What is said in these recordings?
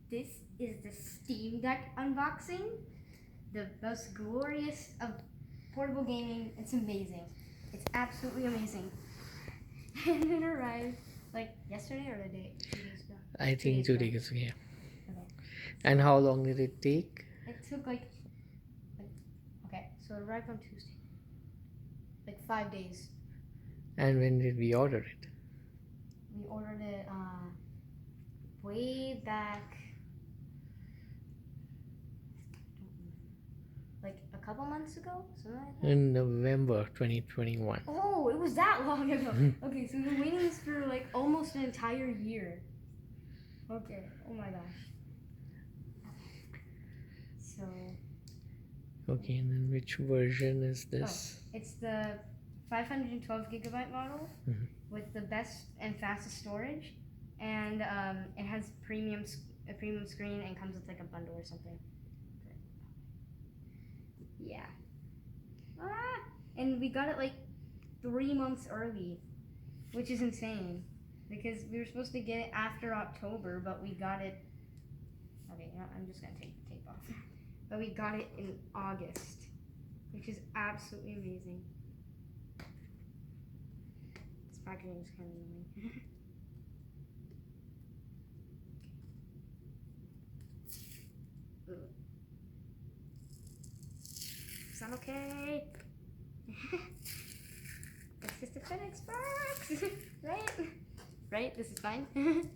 This is the Steam Deck unboxing. The most glorious of portable gaming. It's amazing. It's absolutely amazing. And it arrived like yesterday or the day 2 days ago. I think 2 2 days ago. days, yeah. Okay. And how long did it take? It took like okay, so it arrived on Tuesday. Like 5 days. And when did we order it? We ordered it way back like a couple months ago, something like that. In November 2021. Oh, it was that long ago. Okay, so we've been waiting this for like almost an entire year. Okay, oh my gosh. So. Okay, and then which version is this? It's the 512 gigabyte model with the best and fastest storage, and it has a premium screen and comes with like a bundle or something. Yeah. And we got it like 3 months early, which is insane because we were supposed to get it after October, but we got it. Okay, you know, I'm just gonna take the tape off. But we got it in August, which is absolutely amazing. This packaging is kind of annoying. Is that okay? It's just a FedEx box, right? Right? This is fine. Okay.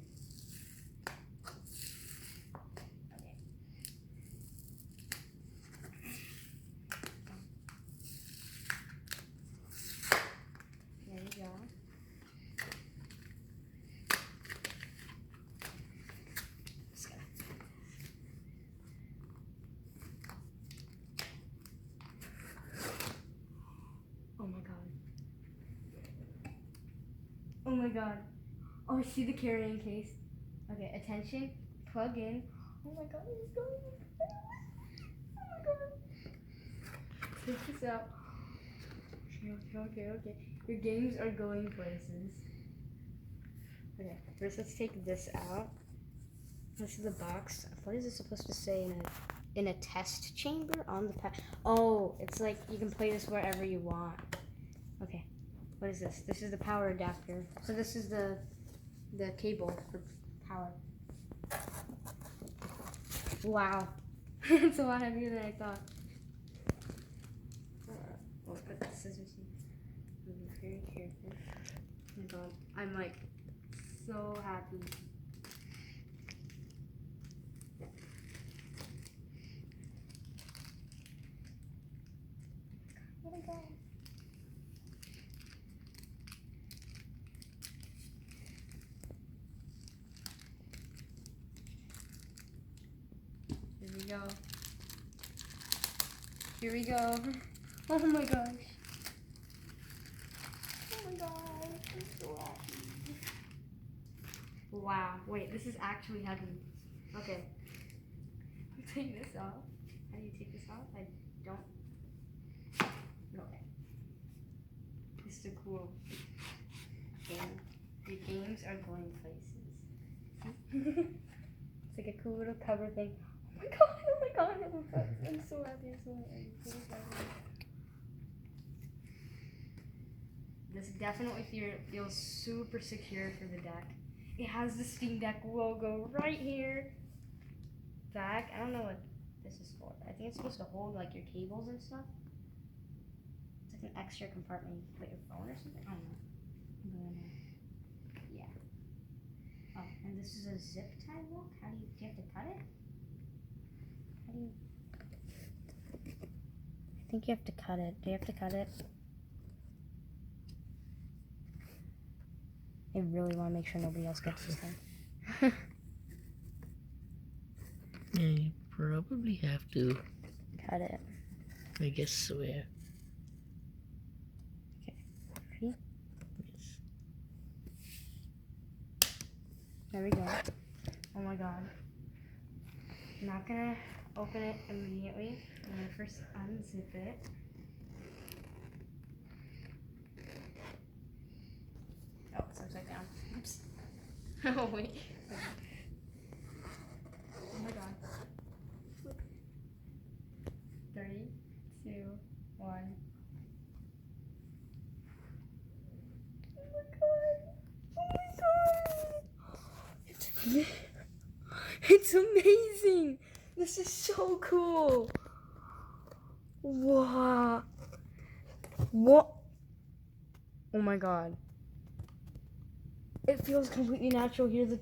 There you go. Just gonna. Oh my god. Oh my god. Oh, I see the carrying case. Okay, attention, plug in. Oh my god, it's going. Oh my god. Take this out. Okay. Your games are going places. Okay, first let's take this out. This is the box. What is it supposed to say in a test chamber on the pack? Oh, it's like you can play this wherever you want. Okay, what is this? This is the power adapter. So this is the cable for power. Wow, it's a lot heavier than I thought. We'll put the scissors in. Be very careful. Oh my god, I'm like so happy. Oh my god. Here we go. Here we go. Oh my gosh. Oh my gosh. I'm so happy. Wow. Wait, this is actually heavy. Okay. Take this off. How do you take this off? I don't. Okay. This is cool. Game. The games are going places. It's like a cool little cover thing. Oh my god, oh my god, I'm so happy, I'm so happy. This definitely feels super secure for the deck. It has the Steam Deck logo right here. Back, I don't know what this is for. I think it's supposed to hold like your cables and stuff. It's like an extra compartment you can put your phone or something. I don't know. But, yeah. Oh, and this is a zip tie look. Do you have to cut it? How do you? I think you have to cut it. Do you have to cut it? I really want to make sure nobody else gets this thing. Yeah, you probably have to. Cut it. I guess so, yeah. Okay. Ready? Yes. There we go. Oh my god. I'm not gonna open it immediately. I'm gonna first unzip it. Oh, it's upside down. Oops. Oh, wait. It's amazing. This is so cool. Wow. What? Oh my god. It feels completely natural. Here's the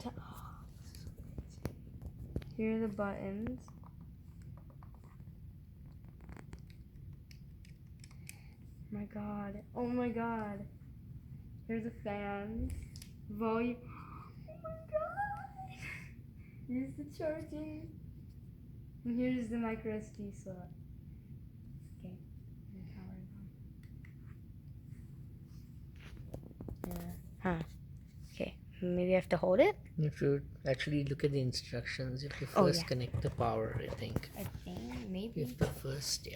here are the buttons. My god. Oh my god. Here's the fans. Volume. Oh my god. Here's the charging. And here's the micro SD slot. Okay. Power it on. Yeah. Huh. Okay. Maybe I have to hold it? You have to actually look at the instructions. You have to Oh, first yeah. connect the power, I think. I think You maybe. have to first,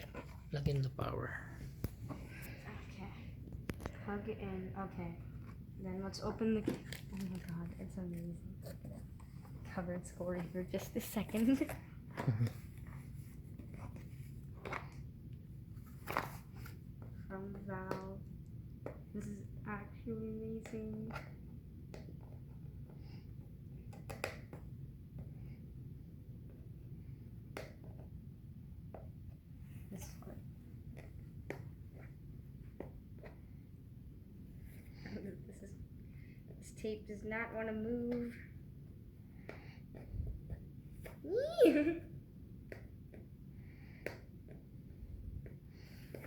plug in the power. Okay. Plug it in. Okay. Then let's open the. Oh my god, it's amazing. Look at it. Covered story for just a second. From Valve. This is actually amazing. This one. This tape does not want to move.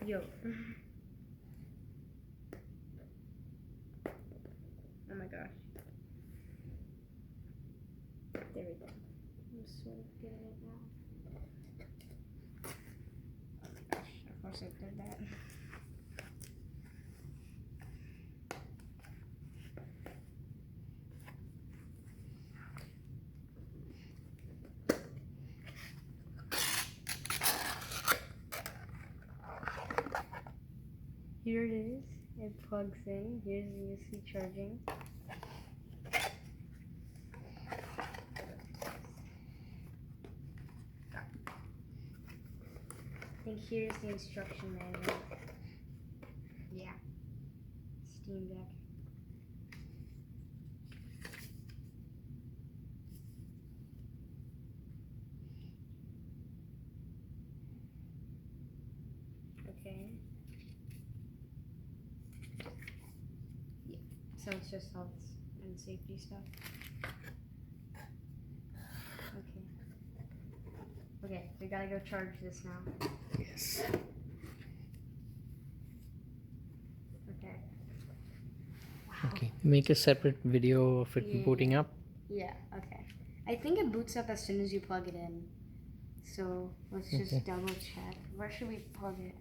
Yo. Oh my gosh. There we go. I'm sort of getting it now. Oh my gosh, of course I did that. Here it is. It plugs in. Here's the USB charging. I think here's the instruction manual. Yeah. Steam Deck. Okay. Yeah. So it's just health and safety stuff. Okay. Okay, we gotta go charge this now. Yes. Okay. Okay. Make a separate video of it Yeah. booting up. Yeah, okay. I think it boots up as soon as you plug it in. So let's just Okay. double check. Where should we plug it?